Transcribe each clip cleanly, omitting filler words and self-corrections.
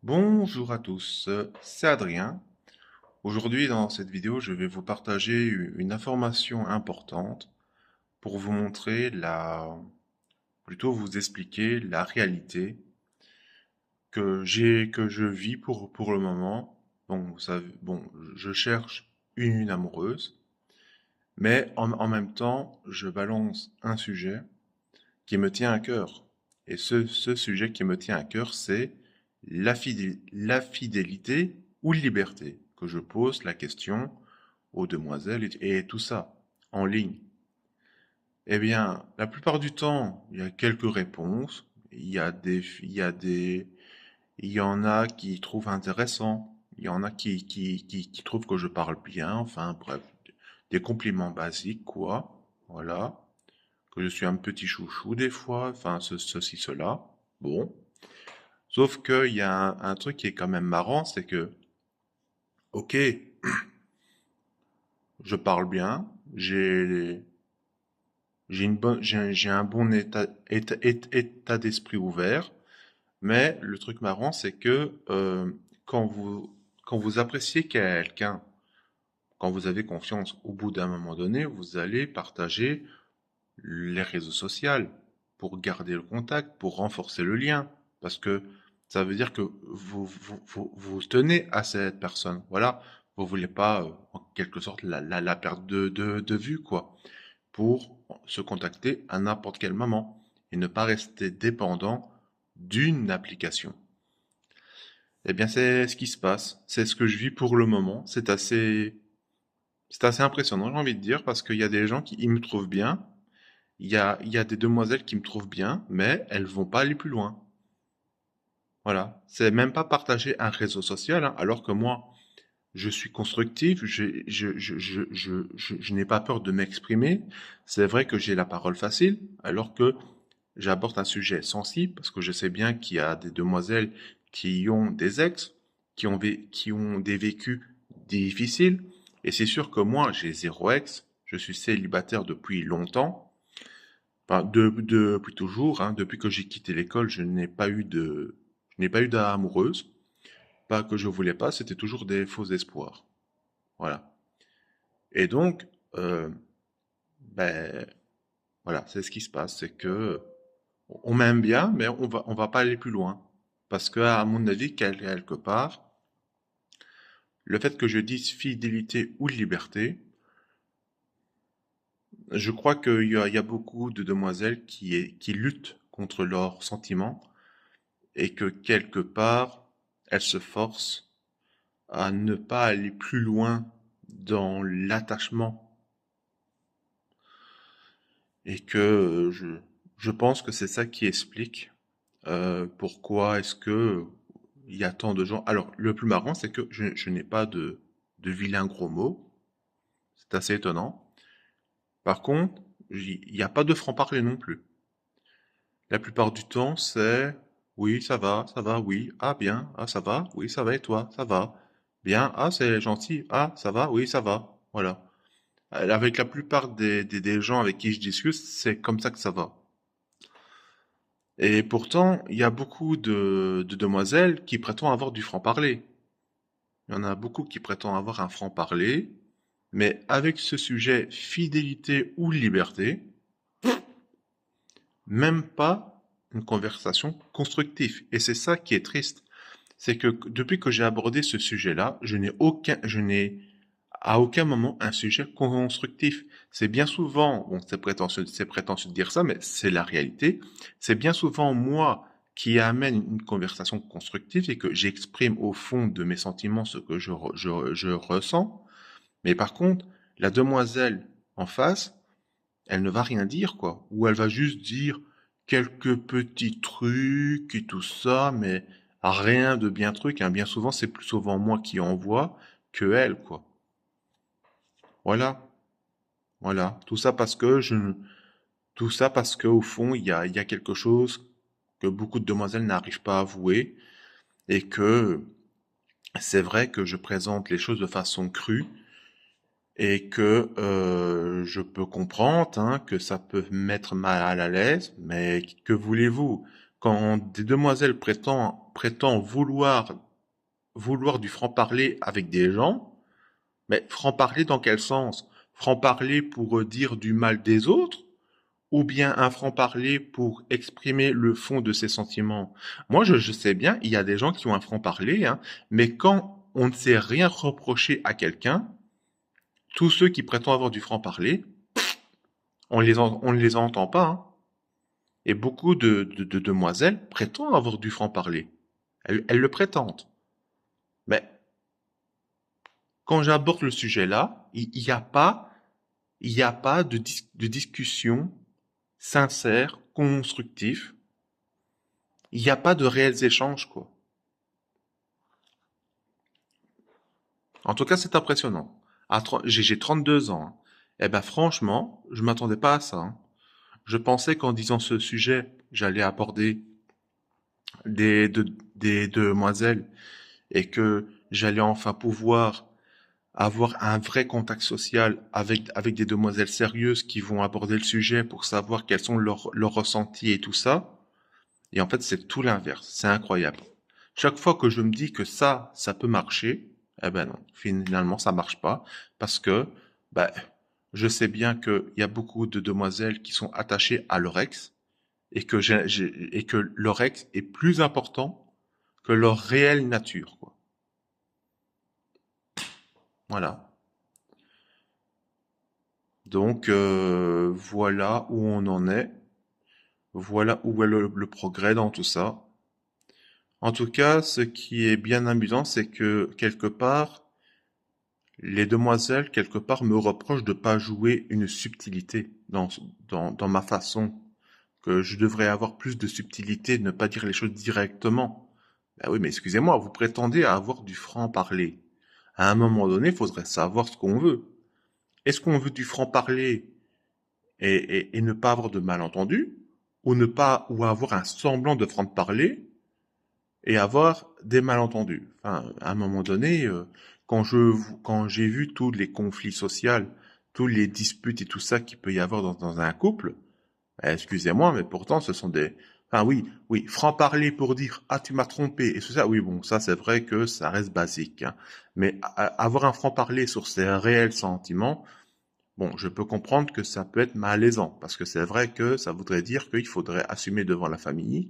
Bonjour à tous, c'est Adrien. Aujourd'hui, dans cette vidéo, je vais vous partager une information importante pour vous montrer plutôt vous expliquer la réalité que je vis pour le moment. Bon, vous savez, bon, je cherche une amoureuse, mais en même temps, je balance un sujet qui me tient à cœur. Et ce sujet qui me tient à cœur, c'est la fidélité ou liberté, que je pose la question aux demoiselles et tout ça, en ligne. Eh bien, la plupart du temps, il y a quelques réponses. Il y en a qui trouvent intéressant. Il y en a qui trouvent que je parle bien. Enfin, bref, des compliments basiques, quoi. Voilà. Que je suis un petit chouchou des fois, enfin ceci, cela. Bon. Sauf qu'il y a un truc qui est quand même marrant, c'est que, ok, je parle bien, j'ai un bon état d'esprit ouvert, mais le truc marrant, c'est que quand quand vous appréciez quelqu'un, quand vous avez confiance, au bout d'un moment donné, vous allez partager les réseaux sociaux pour garder le contact, pour renforcer le lien. Parce que ça veut dire que vous tenez à cette personne. Voilà. Vous voulez pas, en quelque sorte, la perte de vue, quoi. Pour se contacter à n'importe quel moment et ne pas rester dépendant d'une application. Eh bien, c'est ce qui se passe. C'est ce que je vis pour le moment. C'est assez impressionnant, j'ai envie de dire, parce qu'il y a des gens qui ils me trouvent bien. Il y a des demoiselles qui me trouvent bien, mais elles vont pas aller plus loin. Voilà. C'est même pas partager un réseau social, hein, alors que moi, je suis constructif, je n'ai pas peur de m'exprimer. C'est vrai que j'ai la parole facile, alors que j'aborde un sujet sensible, parce que je sais bien qu'il y a des demoiselles qui ont des ex, qui ont des vécus difficiles, et c'est sûr que moi, j'ai zéro ex, je suis célibataire depuis longtemps. Enfin, depuis toujours, hein, depuis que j'ai quitté l'école, je n'ai pas eu d'amoureuse. Pas que je voulais pas, c'était toujours des faux espoirs. Voilà. Et donc, euh, ben, voilà, c'est ce qui se passe, c'est que on m'aime bien, mais on va pas aller plus loin. Parce que, à mon avis, quelque part, le fait que je dise fidélité ou liberté, je crois il y a beaucoup de demoiselles qui luttent contre leurs sentiments et que quelque part, elles se forcent à ne pas aller plus loin dans l'attachement et que je pense que c'est ça qui explique pourquoi est-ce que il y a tant de gens. Alors, le plus marrant, c'est que je n'ai pas de vilains gros mots. C'est assez étonnant. Par contre, il n'y a pas de franc-parler non plus. La plupart du temps, c'est oui, ça va, oui, ah bien, ah ça va, oui, ça va et toi, ça va. Bien, ah c'est gentil, ah ça va, oui, ça va. Voilà. Avec la plupart des gens avec qui je discute, c'est comme ça que ça va. Et pourtant, il y a beaucoup de demoiselles qui prétendent avoir du franc-parler. Il y en a beaucoup qui prétendent avoir un franc-parler, mais avec ce sujet fidélité ou liberté, même pas une conversation constructive. Et c'est ça qui est triste. C'est que depuis que j'ai abordé ce sujet-là, je n'ai à aucun moment un sujet constructif. C'est bien souvent, bon, c'est prétentieux de dire ça, mais c'est la réalité. C'est bien souvent moi qui amène une conversation constructive et que j'exprime au fond de mes sentiments ce que je ressens. Mais par contre, la demoiselle en face, elle ne va rien dire, quoi. Ou elle va juste dire quelques petits trucs et tout ça, mais rien de bien truc, hein. Bien souvent, c'est plus souvent moi qui envoie que elle, quoi. Voilà, voilà. Tout ça parce que au fond, il y a quelque chose que beaucoup de demoiselles n'arrivent pas à avouer et que c'est vrai que je présente les choses de façon crue et que je peux comprendre hein, que ça peut mettre mal à l'aise, mais que voulez-vous? Quand des demoiselles prétendent vouloir du franc-parler avec des gens, mais franc-parler dans quel sens? Franc-parler pour dire du mal des autres? Ou bien un franc-parler pour exprimer le fond de ses sentiments? Moi, je sais bien, il y a des gens qui ont un franc-parler, hein, mais quand on ne sait rien reprocher à quelqu'un, tous ceux qui prétendent avoir du franc-parler, on ne les entend pas, hein. Et beaucoup de demoiselles prétendent avoir du franc-parler. Elles le prétendent. Mais quand j'aborde le sujet là, il y a pas de discussion sincère, constructif. Il n'y a pas de réels échanges, quoi. En tout cas, c'est impressionnant. J'ai 32 ans, hein. Eh ben, franchement, je m'attendais pas à ça, hein. Je pensais qu'en disant ce sujet, j'allais aborder des, de- des demoiselles et que j'allais enfin pouvoir avoir un vrai contact social avec des demoiselles sérieuses qui vont aborder le sujet pour savoir quels sont leurs ressentis et tout ça. Et en fait, c'est tout l'inverse. C'est incroyable. Chaque fois que je me dis que ça peut marcher, eh ben non, finalement, ça marche pas parce que, bah, je sais bien qu'il y a beaucoup de demoiselles qui sont attachées à leur ex et et que leur ex est plus important que leur réelle nature, quoi. Voilà. Donc, voilà où on en est. Voilà où est le progrès dans tout ça. En tout cas, ce qui est bien amusant, c'est que quelque part, les demoiselles, quelque part, me reprochent de pas jouer une subtilité dans ma façon, que je devrais avoir plus de subtilité, de ne pas dire les choses directement. Ben oui, mais excusez-moi, vous prétendez avoir du franc-parler. À un moment donné, il faudrait savoir ce qu'on veut. Est-ce qu'on veut du franc-parler et ne pas avoir de malentendu, ou ne pas, ou avoir un semblant de franc-parler et avoir des malentendus. Enfin, à un moment donné, quand j'ai vu tous les conflits sociaux, tous les disputes et tout ça qu'il peut y avoir dans un couple, excusez-moi, mais pourtant ce sont des... Enfin oui, oui, franc-parler pour dire «Ah, tu m'as trompé» et tout ça, oui, bon, ça c'est vrai que ça reste basique, hein. Mais avoir un franc-parler sur ses réels sentiments, bon, je peux comprendre que ça peut être malaisant, parce que c'est vrai que ça voudrait dire qu'il faudrait assumer devant la famille,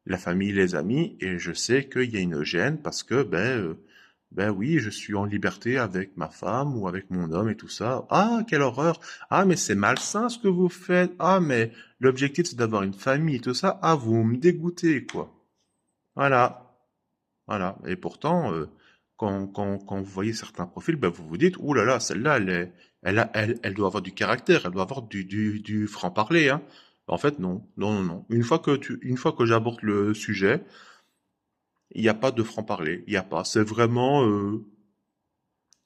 les amis, et je sais qu'il y a une gêne parce que, ben oui, je suis en liberté avec ma femme ou avec mon homme et tout ça. Ah, quelle horreur! Ah, mais c'est malsain ce que vous faites. Ah, mais l'objectif c'est d'avoir une famille et tout ça. Ah, vous me dégoûtez, quoi. Voilà, voilà. Et pourtant, quand vous voyez certains profils, ben vous vous dites, ouh là là, celle-là, elle doit avoir du caractère, elle doit avoir du franc-parler, hein. En fait, non, non, non, non. Une fois que j'aborde le sujet, il n'y a pas de franc-parler, il n'y a pas. C'est vraiment,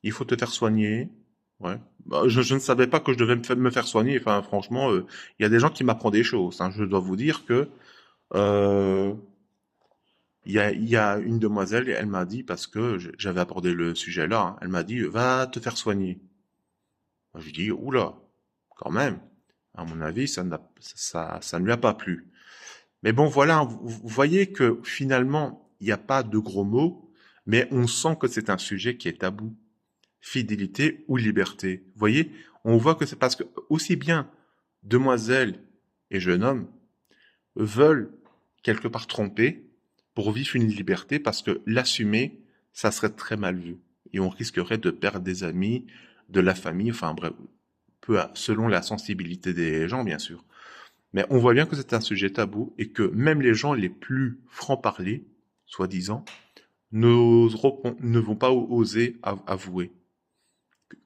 il faut te faire soigner. Ouais. Bah, je ne savais pas que je devais me faire soigner. Enfin, franchement, il y a des gens qui m'apprennent des choses, hein. Je dois vous dire que euh, il y a une demoiselle, elle m'a dit, parce que j'avais abordé le sujet là, hein, elle m'a dit, va te faire soigner. Moi, je dis, oula, quand même. À mon avis, ça ne lui a pas plu. Mais bon, voilà, vous voyez que finalement, il n'y a pas de gros mots, mais on sent que c'est un sujet qui est tabou. Fidélité ou liberté. Vous voyez, on voit que c'est parce que aussi bien demoiselles et jeunes hommes veulent quelque part tromper pour vivre une liberté parce que l'assumer, ça serait très mal vu. Et on risquerait de perdre des amis, de la famille, enfin bref, selon la sensibilité des gens, bien sûr. Mais on voit bien que c'est un sujet tabou et que même les gens les plus francs-parler, soi-disant, ne vont pas oser avouer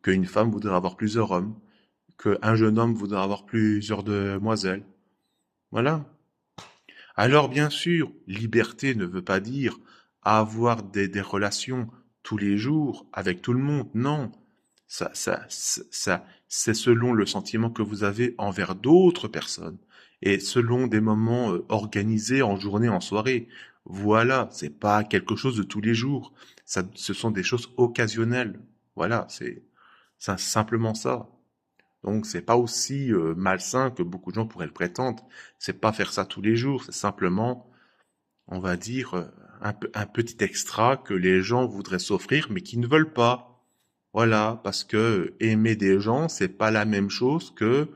qu'une femme voudrait avoir plusieurs hommes, qu'un jeune homme voudrait avoir plusieurs demoiselles. Voilà. Alors bien sûr, liberté ne veut pas dire avoir des relations tous les jours avec tout le monde. Non. C'est selon le sentiment que vous avez envers d'autres personnes et selon des moments organisés en journée, en soirée. Voilà, c'est pas quelque chose de tous les jours. Ce sont des choses occasionnelles. Voilà, c'est simplement ça. Donc c'est pas aussi malsain que beaucoup de gens pourraient le prétendre. C'est pas faire ça tous les jours, c'est simplement on va dire, un petit extra que les gens voudraient s'offrir, mais qui ne veulent pas. Voilà, parce que aimer des gens, c'est pas la même chose que,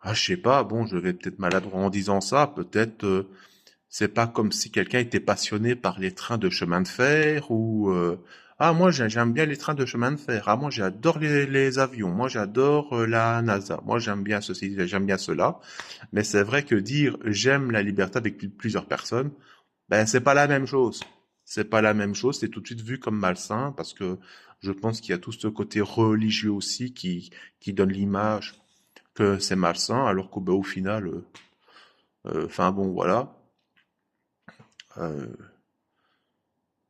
je sais pas, bon, je vais peut-être maladroit en disant ça, peut-être, c'est pas comme si quelqu'un était passionné par les trains de chemin de fer ou moi j'aime bien les trains de chemin de fer. Ah moi j'adore les avions. Moi j'adore la NASA. Moi j'aime bien ceci, j'aime bien cela. Mais c'est vrai que dire j'aime la liberté avec plusieurs personnes, ben c'est pas la même chose. C'est pas la même chose. C'est tout de suite vu comme malsain parce que je pense qu'il y a tout ce côté religieux aussi qui donne l'image que c'est malsain, alors qu'au final, enfin bon voilà. Euh,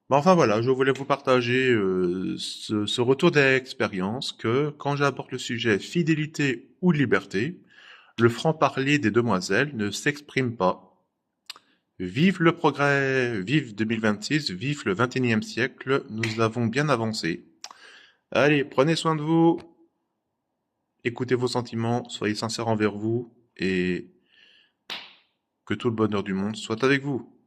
enfin voilà, je voulais vous partager ce retour d'expérience que quand j'aborde le sujet fidélité ou liberté, le franc-parler des demoiselles ne s'exprime pas. Vive le progrès, vive 2026, vive le 21e siècle, nous avons bien avancé. Allez, prenez soin de vous, écoutez vos sentiments, soyez sincères envers vous et que tout le bonheur du monde soit avec vous.